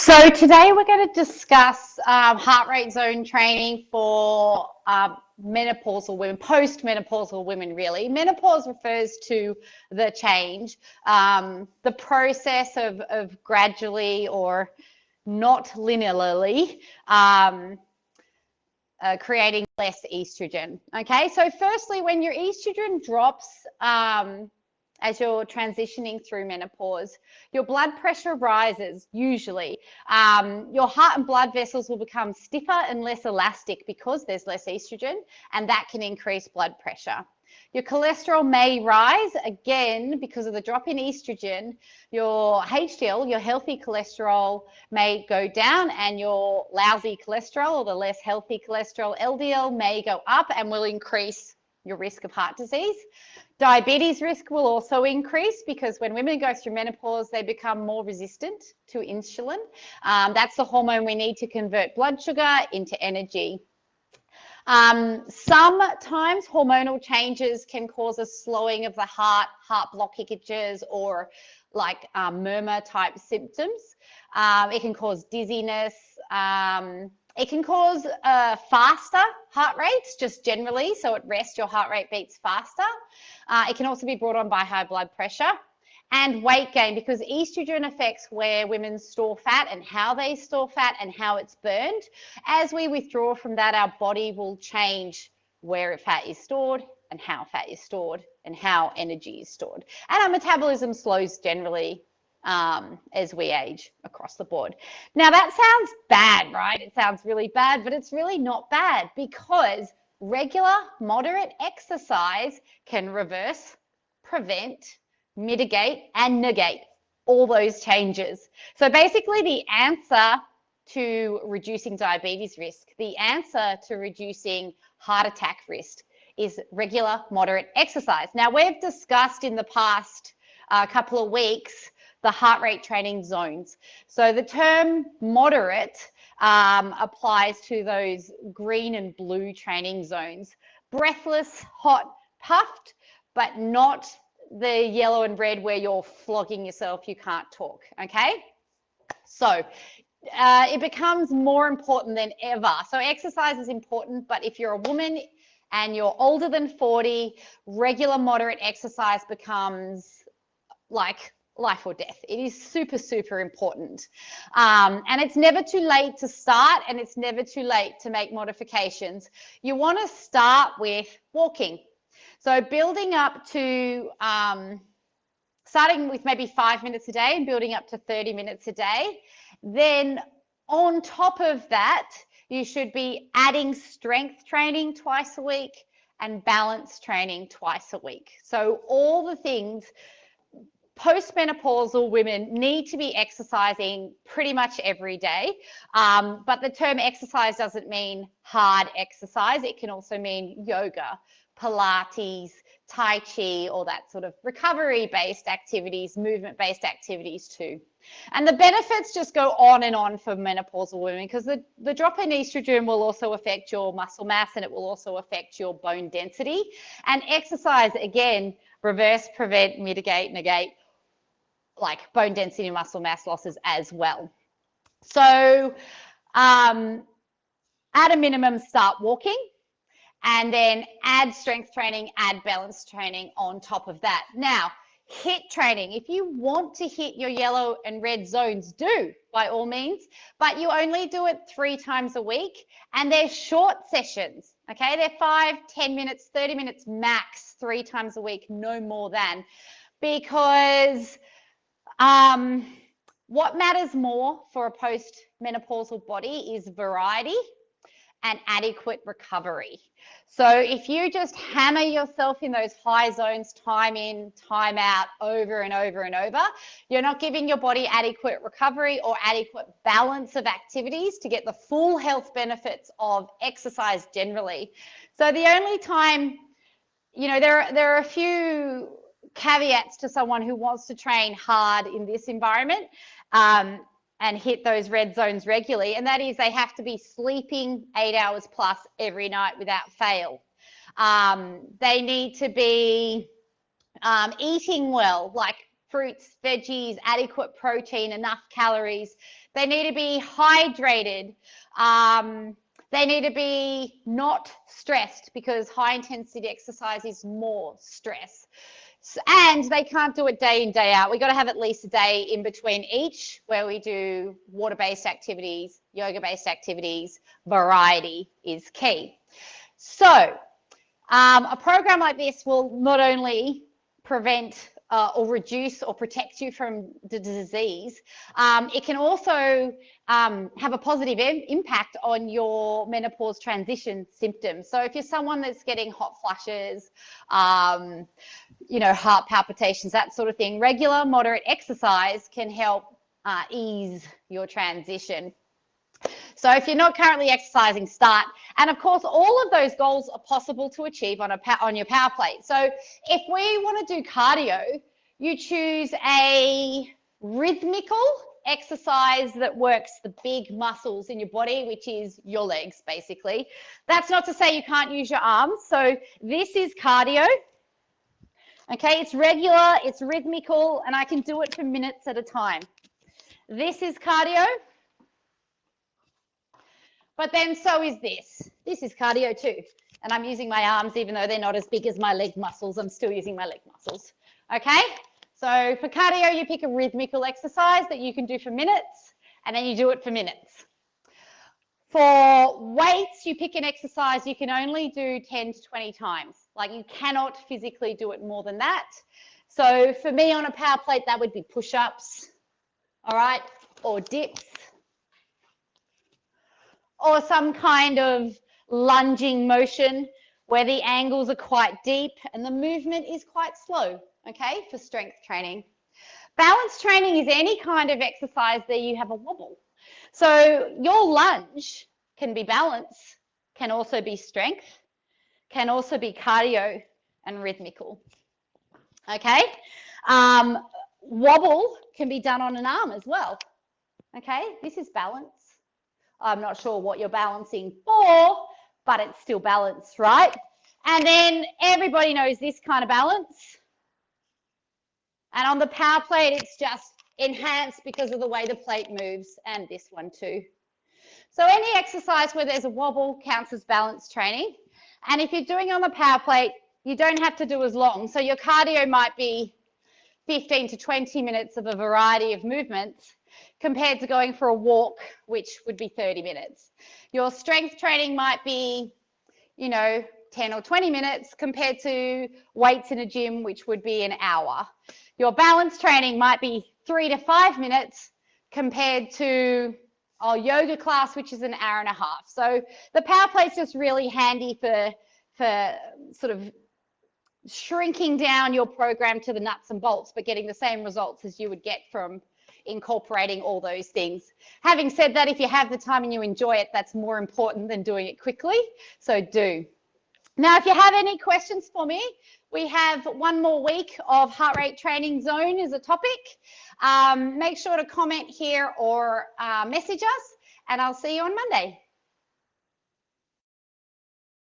So today we're going to discuss heart rate zone training for menopausal women, post-menopausal women really. Menopause refers to the change, the process of gradually or not linearly creating less estrogen. Okay, so firstly, when your estrogen drops as you're transitioning through menopause, your blood pressure rises usually. Your heart and blood vessels will become stiffer and less elastic because there's less estrogen, and that can increase blood pressure. Your cholesterol may rise again because of the drop in estrogen. Your HDL, your healthy cholesterol, may go down, and your lousy cholesterol or the less healthy cholesterol, LDL, may go up and will increase your risk of heart disease. Diabetes risk will also increase because when women go through menopause, they become more resistant to insulin. That's the hormone we need to convert blood sugar into energy. Sometimes hormonal changes can cause a slowing of the heart blockages, or like murmur type symptoms. It can cause dizziness. It can cause faster heart rates just generally. So at rest, your heart rate beats faster. It can also be brought on by high blood pressure. And weight gain, because estrogen affects where women store fat and how they store fat and how it's burned. As we withdraw from that, our body will change where fat is stored and how fat is stored and how energy is stored. And our metabolism slows generally as we age across the board. Now that sounds bad, right? It sounds really bad, but it's really not bad, because regular, moderate exercise can reverse, prevent, mitigate, and negate all those changes. So basically the answer to reducing diabetes risk, the answer to reducing heart attack risk is regular, moderate exercise. Now we've discussed in the past couple of weeks the heart rate training zones. So the term moderate applies to those green and blue training zones. Breathless, hot, puffed, but not the yellow and red where you're flogging yourself, you can't talk, okay? So it becomes more important than ever. So exercise is important, but if you're a woman and you're older than 40, regular moderate exercise becomes like life or death. It is super, super important. And it's never too late to start, and it's never too late to make modifications. You want to start with walking. So building up to, starting with maybe 5 minutes a day and building up to 30 minutes a day. Then on top of that, you should be adding strength training twice a week and balance training twice a week. So all the things postmenopausal women need to be exercising pretty much every day. But the term exercise doesn't mean hard exercise. It can also mean yoga, Pilates, Tai Chi, all that sort of recovery-based activities, movement-based activities too. And the benefits just go on and on for menopausal women, because the drop in estrogen will also affect your muscle mass, and it will also affect your bone density. And exercise, again, reverse, prevent, mitigate, negate, like bone density and muscle mass losses as well. So at a minimum, start walking, and then add strength training, add balance training on top of that. Now, HIIT training, if you want to hit your yellow and red zones, do by all means, but you only do it 3 times a week, and they're short sessions, okay? They're 5, 10 minutes, 30 minutes max, 3 times a week, no more than, because what matters more for a post-menopausal body is variety and adequate recovery. So if you just hammer yourself in those high zones, time in, time out, over and over and over, you're not giving your body adequate recovery or adequate balance of activities to get the full health benefits of exercise generally. So the only time, you know, there are a few caveats to someone who wants to train hard in this environment and hit those red zones regularly, and that is they have to be sleeping 8 hours plus every night without fail. They need to be eating well, like fruits, veggies, adequate protein, enough calories. They need to be hydrated. They need to be not stressed, because high intensity exercise is more stress. And they can't do it day in, day out. We've got to have at least a day in between each where we do water-based activities, yoga-based activities. Variety is key. So a program like this will not only prevent or reduce or protect you from the disease, it can also have a positive impact on your menopause transition symptoms. So if you're someone that's getting hot flushes, you know, heart palpitations, that sort of thing, regular moderate exercise can help ease your transition. So if you're not currently exercising, start. And of course, all of those goals are possible to achieve on your power plate. So if we want to do cardio, you choose a rhythmical exercise that works the big muscles in your body, which is your legs, basically. That's not to say you can't use your arms. So this is cardio. Okay, it's regular, it's rhythmical, and I can do it for minutes at a time. This is cardio. But then so is this. This is cardio too. And I'm using my arms, even though they're not as big as my leg muscles. I'm still using my leg muscles. Okay? So for cardio, you pick a rhythmical exercise that you can do for minutes, and then you do it for minutes. For weights, you pick an exercise you can only do 10 to 20 times. Like, you cannot physically do it more than that. So for me on a power plate, that would be push-ups, all right, or dips, or some kind of lunging motion where the angles are quite deep and the movement is quite slow, okay, for strength training. Balance training is any kind of exercise that you have a wobble. So your lunge can be balance, can also be strength, can also be cardio and rhythmical, okay? Wobble can be done on an arm as well, okay? This is balance. I'm not sure what you're balancing for, but it's still balance, right? And then everybody knows this kind of balance. And on the power plate, it's just enhanced because of the way the plate moves, and this one too. So any exercise where there's a wobble counts as balance training. And if you're doing it on the power plate, you don't have to do as long. So your cardio might be 15 to 20 minutes of a variety of movements, compared to going for a walk, which would be 30 minutes. Your strength training might be, you know, 10 or 20 minutes compared to weights in a gym, which would be an hour. Your balance training might be 3 to 5 minutes compared to our yoga class, which is an hour and a half. So the power plate's just really handy for sort of shrinking down your program to the nuts and bolts, but getting the same results as you would get from incorporating all those things. Having said that, if you have the time and you enjoy it, that's more important than doing it quickly. So do. Now, if you have any questions for me, we have one more week of heart rate training zone as a topic. Make sure to comment here or message us, and I'll see you on Monday.